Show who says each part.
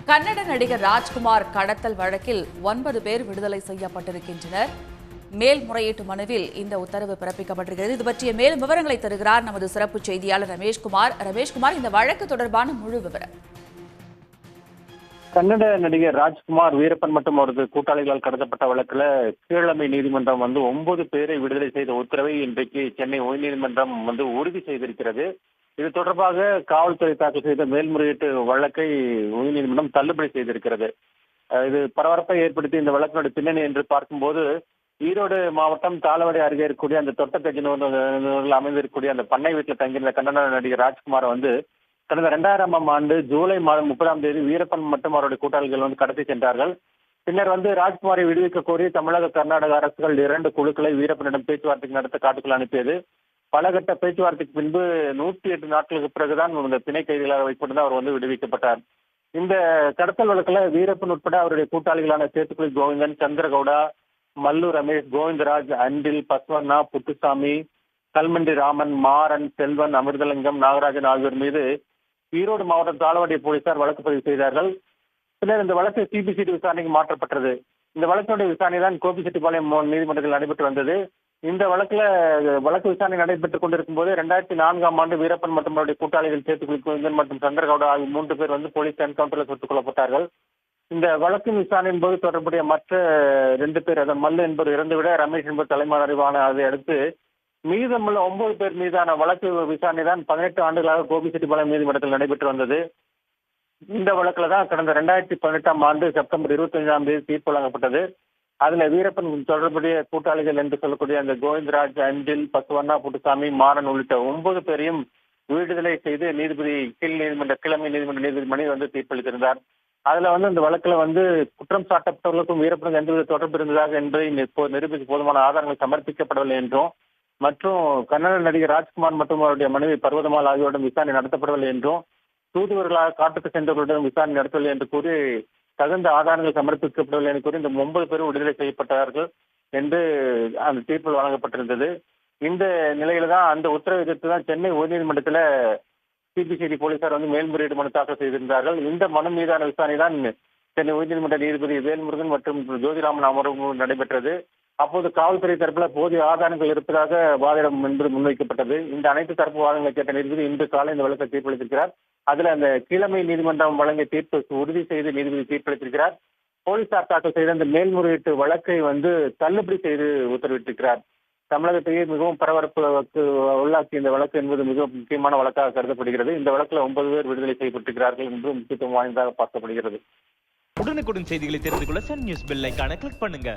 Speaker 1: கன்னட நடிகர் ராஜ்குமார் கடத்தல் வழக்கில் 9 பேர் விடுதலை செய்யப்பட்டிருக்கின்றனர். மேல்முறையீட்டு மனுவில் இந்த உத்தரவு பிறப்பிக்கப்பட்டிருக்கிறது. இது பற்றிய மேலும் விவரங்களை தருகிறார் நமது சிறப்பு செய்தியாளர் ரமேஷ்குமார், இந்த வழக்கு தொடர்பான முழு விவரம்.
Speaker 2: கன்னட நடிகர் ராஜ்குமார், வீரப்பன் மற்றும் அவரது கூட்டாளிகளால் கடத்தப்பட்ட வழக்குல கீழமை நீதிமன்றம் 9 பேரை விடுதலை செய்த உத்தரவை இன்றைக்கு சென்னை உயர்நீதிமன்றம் உறுதி செய்திருக்கிறது. இது தொடர்பாக காவல்துறை தாக்கல் செய்த மேல்முறையீட்டு வழக்கை உயர்நீதிமன்றம் தள்ளுபடி செய்திருக்கிறது. இது பரபரப்பை ஏற்படுத்தி இந்த வழக்கினுடைய பின்னணி என்று பார்க்கும்போது, ஈரோடு மாவட்டம் தாளவாடி அருகே இருக்கக்கூடிய அந்த தொட்டக்கஜினூரில் அமைந்திருக்கக்கூடிய அந்த பண்ணை வீட்டில் தங்கியிருந்த கன்னட நடிகர் ராஜ்குமாரை கடந்த 2000ஆம் ஆண்டு ஜூலை மாதம் 30ஆம் தேதி வீரப்பன் மற்றும் அவருடைய கூட்டாளிகள் கடத்தி சென்றார்கள். பின்னர் ராஜ்குமாரை விடுவிக்க கோரி தமிழக, கர்நாடக அரசுகள் 2 குழுக்களை வீரப்பனிடம் பேச்சுவார்த்தை நடத்த காட்டுக்குள் அனுப்பியது. பலகட்ட பேச்சுவார்த்தைக்கு பின்பு 108 நாட்களுக்கு பிறகுதான் இந்த பிணை கைதிகளாக வைக்கப்பட்டு அவர் விடுவிக்கப்பட்டார். இந்த கடத்தல் வழக்குல வீரப்பன் உட்பட அவருடைய கூட்டாளிகளான சேத்துக்குழி கோவிந்தன், சந்திரகவுடா, மல்லு ரமேஷ், கோவிந்தராஜ், அன்றில், பஸ்வர்ணா, புத்துசாமி, கல்மண்டி ராமன், மாறன், செல்வன், அமிர்தலிங்கம், நாகராஜன் ஆகியோர் மீது ஈரோடு மாவட்டம் தாளவாடி போலீசார் வழக்கு பதிவு செய்தார்கள். பின்னர் இந்த வழக்கு சிபிசிடி விசாரணைக்கு மாற்றப்பட்டது. இந்த வழக்கினுடைய விசாரணை தான் கோபிச்செட்டிப்பாளையம் நீதிமன்றத்தில் நடைபெற்று வந்தது. இந்த வழக்கு விசாரணை நடைபெற்றுக் கொண்டிருக்கும் போது 2004ஆம் ஆண்டு வீரப்பன் மற்றும் அவருடைய கூட்டாளிகள் சேத்துக்குழி கோவிந்தன் மற்றும் சந்திரகவுடா ஆகிய 3 பேர் போலீஸ் என்கவுண்டரில் சுட்டுக் கொல்லப்பட்டார்கள். இந்த வழக்கின் விசாரணையின் போது தொடர்புடைய மற்ற 2 பேர், மல்லு என்பவர் இறந்துவிட ரமேஷ் என்பவர் தலைமறைவான அதை அடுத்து மீதமுள்ள 9 பேர் மீதான வழக்கு விசாரணை தான் 18 ஆண்டுகளாக கோபிச்செட்டிப்பாளையம் நீதிமன்றத்தில் நடைபெற்று வந்தது. இந்த வழக்குல தான் கடந்த 2018ஆம் ஆண்டு செப்டம்பர் 25ஆம் தேதி தீர்ப்பு வழங்கப்பட்டது. அதுல வீரப்பன் தொடர்புடைய கூட்டாளிகள் என்று சொல்லக்கூடிய அந்த கோவிந்தராஜ், அன்றில், பசுவண்ணா, புட்டுசாமி, மாறன் உள்ளிட்ட 9 பேரையும் விடுதலை செய்து நீதிபதி கிழமை நீதிமன்ற நீதிபதி மணி தீர்ப்பளித்திருந்தார். அதுல இந்த வழக்குல குற்றம் சாட்டப்பட்டவர்களுக்கும் வீரப்பனுக்கு எந்தவித தொடர்பு இருந்ததாக என்பதை நிரூபிக்க போதுமான ஆதாரங்கள் சமர்ப்பிக்கப்படவில்லை என்றும், மற்றும் கன்னட நடிகர் ராஜ்குமார் மற்றும் அவருடைய மனைவி பர்வதமால் ஆகியோரிடம் விசாரணை நடத்தப்படவில்லை என்றும், தூதுவர்களாக காட்டுக்கு சென்றவர்களிடம் விசாரணை நடத்தவில்லை என்று கூறி தகுந்த ஆதாரங்கள் சமர்ப்பிக்கப்படவில்லை என்று கூறி இந்த 9 பேரும் விடுதலை செய்யப்பட்டார்கள் என்று அந்த தீர்ப்பில் வழங்கப்பட்டிருந்தது. இந்த நிலையில தான் அந்த உத்தரவை எதிர்த்து தான் சென்னை உயர்நீதிமன்றத்தில் சிபிசிடி போலீசார் மேல்முறையீடு மனு தாக்கல் செய்திருந்தார்கள். இந்த மனு மீதான விசாரணை தான் சென்னை உயர்நீதிமன்ற நீதிபதி வேல்முருகன் மற்றும் ஜோதிராமன் அமர்வு நடைபெற்றது. அப்போது காவல்துறை தரப்பில் போதிய ஆதாரங்கள் இருப்பதாக வாதிடம் என்பது முன்வைக்கப்பட்டது. இந்த அனைத்து தரப்பு வாதங்களை கேட்ட நீதிபதி இன்று காலை இந்த வழக்கை தீர்ப்பளித்திருக்கிறார். அதுல அந்த கீழமை நீதிமன்றம் வழங்கிய தீர்ப்பு உறுதி செய்து நீதிபதி தீர்ப்பளித்திருக்கிறார். போலீசார் தாக்கல் செய்த அந்த மேல்முறையீட்டு வழக்கை தள்ளுபடி செய்து உத்தரவிட்டிருக்கிறார். தமிழகத்தையே மிகவும் பரபரப்புக்கு உள்ளாக்கிய இந்த வழக்கு என்பது மிக முக்கியமான வழக்காக கருதப்படுகிறது. இந்த வழக்குல 9 பேர் விடுதலை செய்யப்பட்டிருக்கிறார்கள் என்று முக்கியத்துவம் வாய்ந்ததாக பார்க்கப்படுகிறது.
Speaker 3: உடனுக்குடன் செய்திகளை தெரிந்து கொள்ள சன் நியூஸ் பெல் ஐகானை கிளிக் பண்ணுங்க.